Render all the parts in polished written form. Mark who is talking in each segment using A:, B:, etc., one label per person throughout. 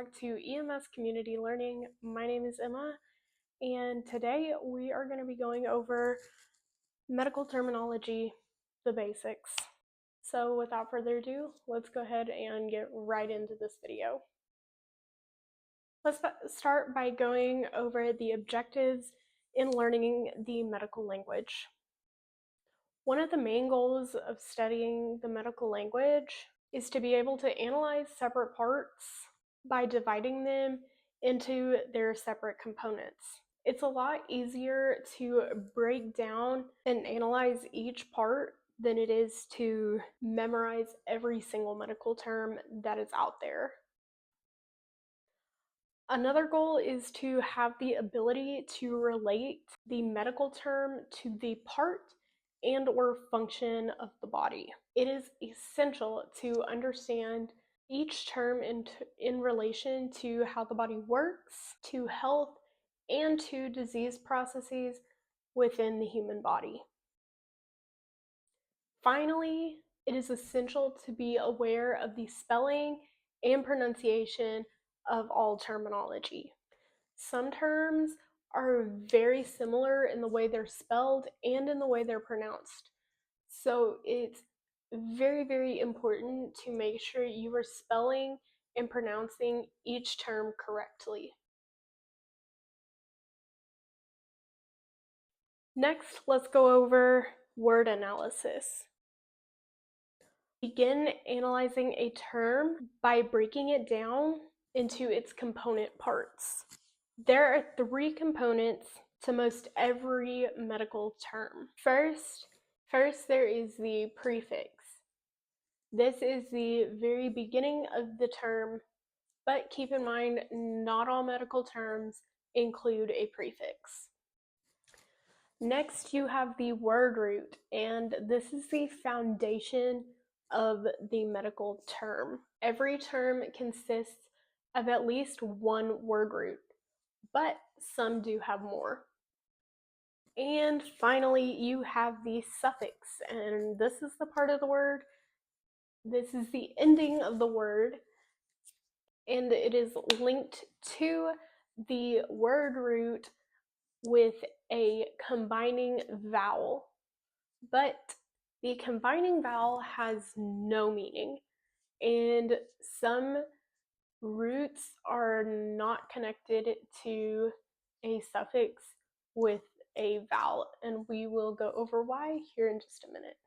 A: back to EMS Community Learning. My name is Emma, and today we are going to be going over medical terminology, the basics. So without further ado, let's go ahead and get right into this video. Let's start by going over the objectives in learning the medical language. One of the main goals of studying the medical language is to be able to analyze separate parts by dividing them into their separate components. It's a lot easier to break down and analyze each part than it is to memorize every single medical term that is out there. Another goal is to have the ability to relate the medical term to the part and or function of the body. It is essential to understand each term in relation to how the body works, to health, and to disease processes within the human body. Finally, it is essential to be aware of the spelling and pronunciation of all terminology. Some terms are very similar in the way they're spelled and in the way they're pronounced. So it's very, very important to make sure you are spelling and pronouncing each term correctly. Next, let's go over word analysis. Begin analyzing a term by breaking it down into its component parts. There are 3 components to most every medical term. First, there is the prefix. This is the very beginning of the term, but keep in mind, not all medical terms include a prefix. Next, you have the word root, and this is the foundation of the medical term. Every term consists of at least one word root, but some do have more. And finally, you have the suffix, and this is the part of the word. This is the ending of the word, and it is linked to the word root with a combining vowel. But the combining vowel has no meaning, and some roots are not connected to a suffix with a vowel, and we will go over why here in just a minute.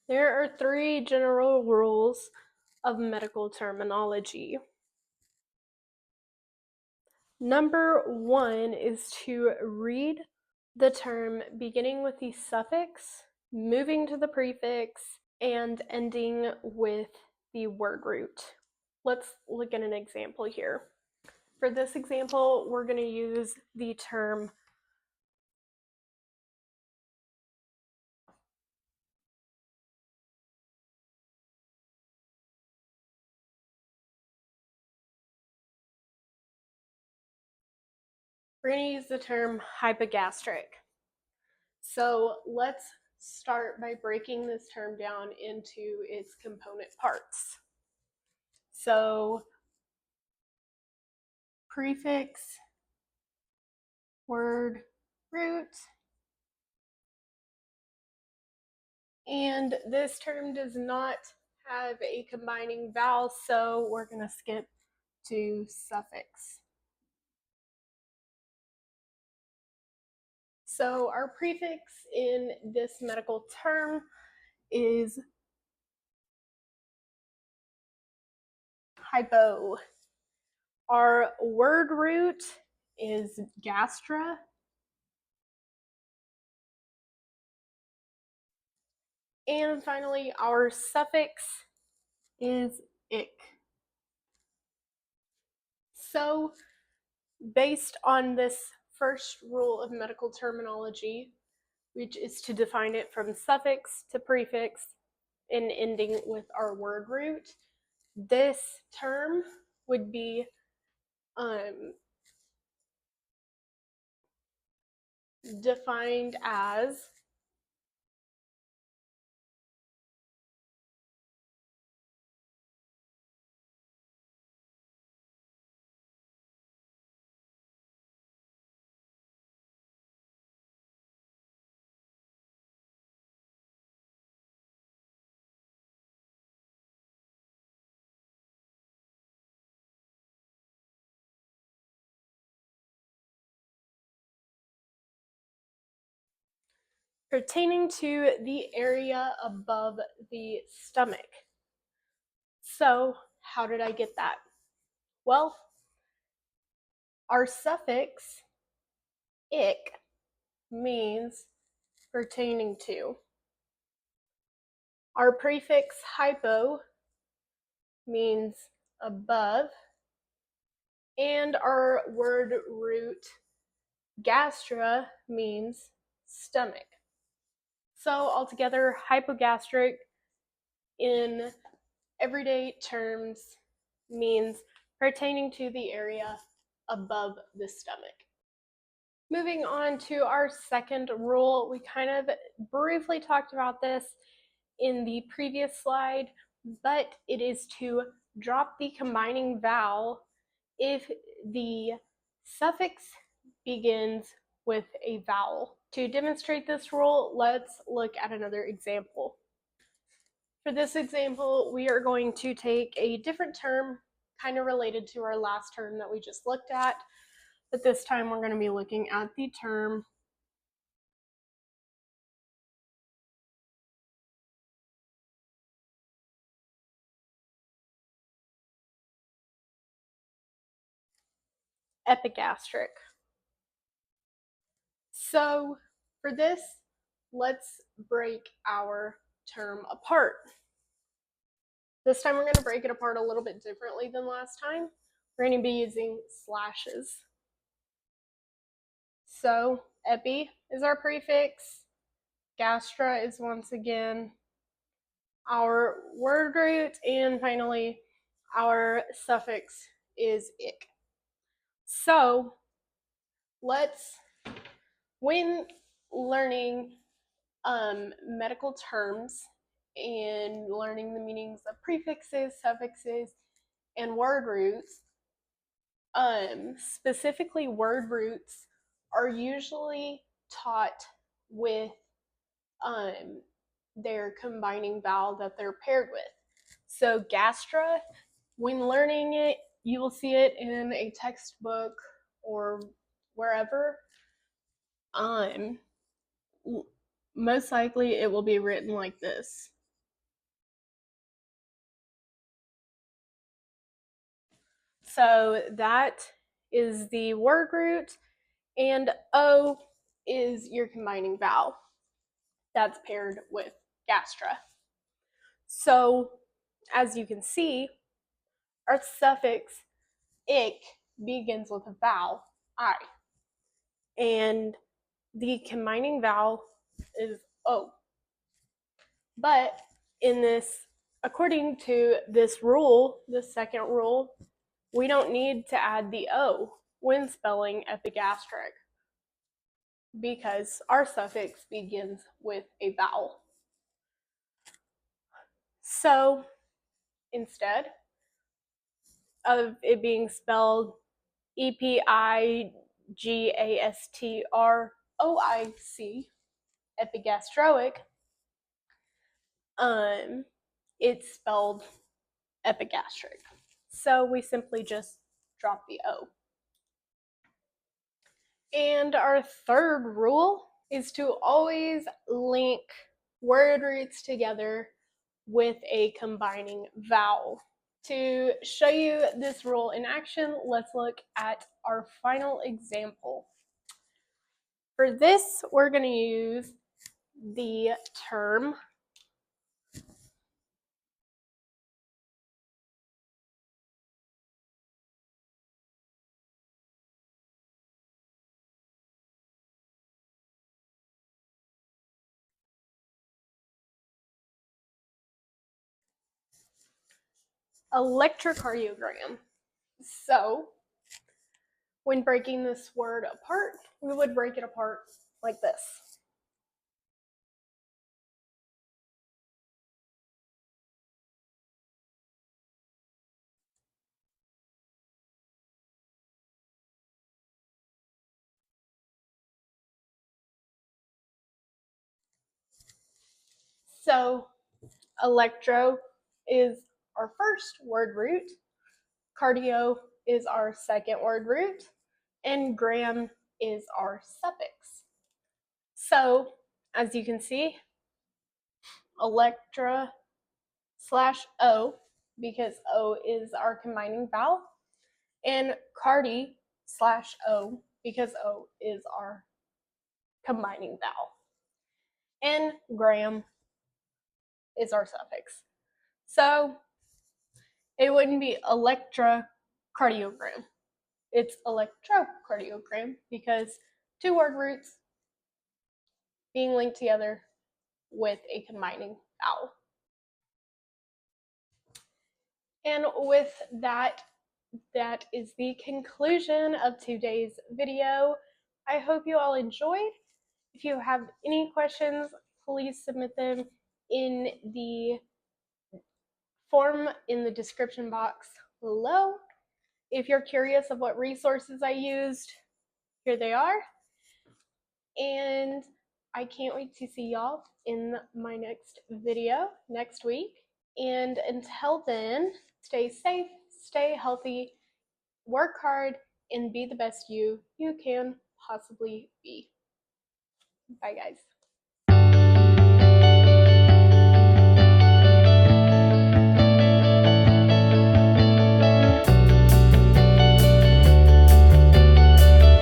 A: There are 3 general rules of medical terminology. Number 1 is to read the term beginning with the suffix, moving to the prefix, and ending with the word root. Let's look at an example here. For this example, we're going to use the term hypogastric. So let's start by breaking this term down into its component parts. So prefix, word root, and this term does not have a combining vowel, so we're going to skip to suffix. So our prefix in this medical term is hypo. Our word root is gastra. And finally, our suffix is ic. So, based on this first rule of medical terminology, which is to define it from suffix to prefix and ending with our word root, this term would be defined as pertaining to the area above the stomach. So, how did I get that? Well, our suffix ic means pertaining to. Our prefix hypo means above, and our word root gastra means stomach. So altogether, hypogastric in everyday terms means pertaining to the area above the stomach. Moving on to our second rule, we kind of briefly talked about this in the previous slide, but it is to drop the combining vowel if the suffix begins with a vowel. To demonstrate this rule, let's look at another example. For this example, we are going to take a different term, kind of related to our last term that we just looked at, but this time we're going to be looking at the term epigastric. So for this, let's break our term apart. This time we're going to break it apart a little bit differently than last time. We're going to be using slashes. So epi is our prefix, gastra is once again our word root, and finally our suffix is ic. So let's, when learning medical terms and learning the meanings of prefixes, suffixes, and word roots, specifically word roots are usually taught with their combining vowel that they're paired with. So gastra, when learning it, you will see it in a textbook or wherever. Most likely it will be written like this. So that is the word root, and O is your combining vowel that's paired with gastra. So as you can see, our suffix ic begins with a vowel, I, and the combining vowel is O. But in this, according to this rule, the second rule, we don't need to add the O when spelling epigastric because our suffix begins with a vowel. So instead of it being spelled epigastrioic, epigastroic, it's spelled epigastric. So we simply just drop the O. And our third rule is to always link word roots together with a combining vowel. To show you this rule in action, let's look at our final example. For this, we're going to use the term electrocardiogram. So, when breaking this word apart, we would break it apart like this. So, electro is our first word root, cardio is our second word root, and gram is our suffix. So as you can see, Electra / O, because O is our combining vowel, and Cardi / O, because O is our combining vowel. And gram is our suffix. So it wouldn't be electrocardiogram. It's electrocardiogram because two word roots being linked together with a combining vowel. And with that, that is the conclusion of today's video. I hope you all enjoyed. If you have any questions, please submit them in the form in the description box below. If you're curious of what resources I used, here they are. And I can't wait to see y'all in my next video next week. And until then, stay safe, stay healthy, work hard, and be the best you can possibly be. Bye, guys.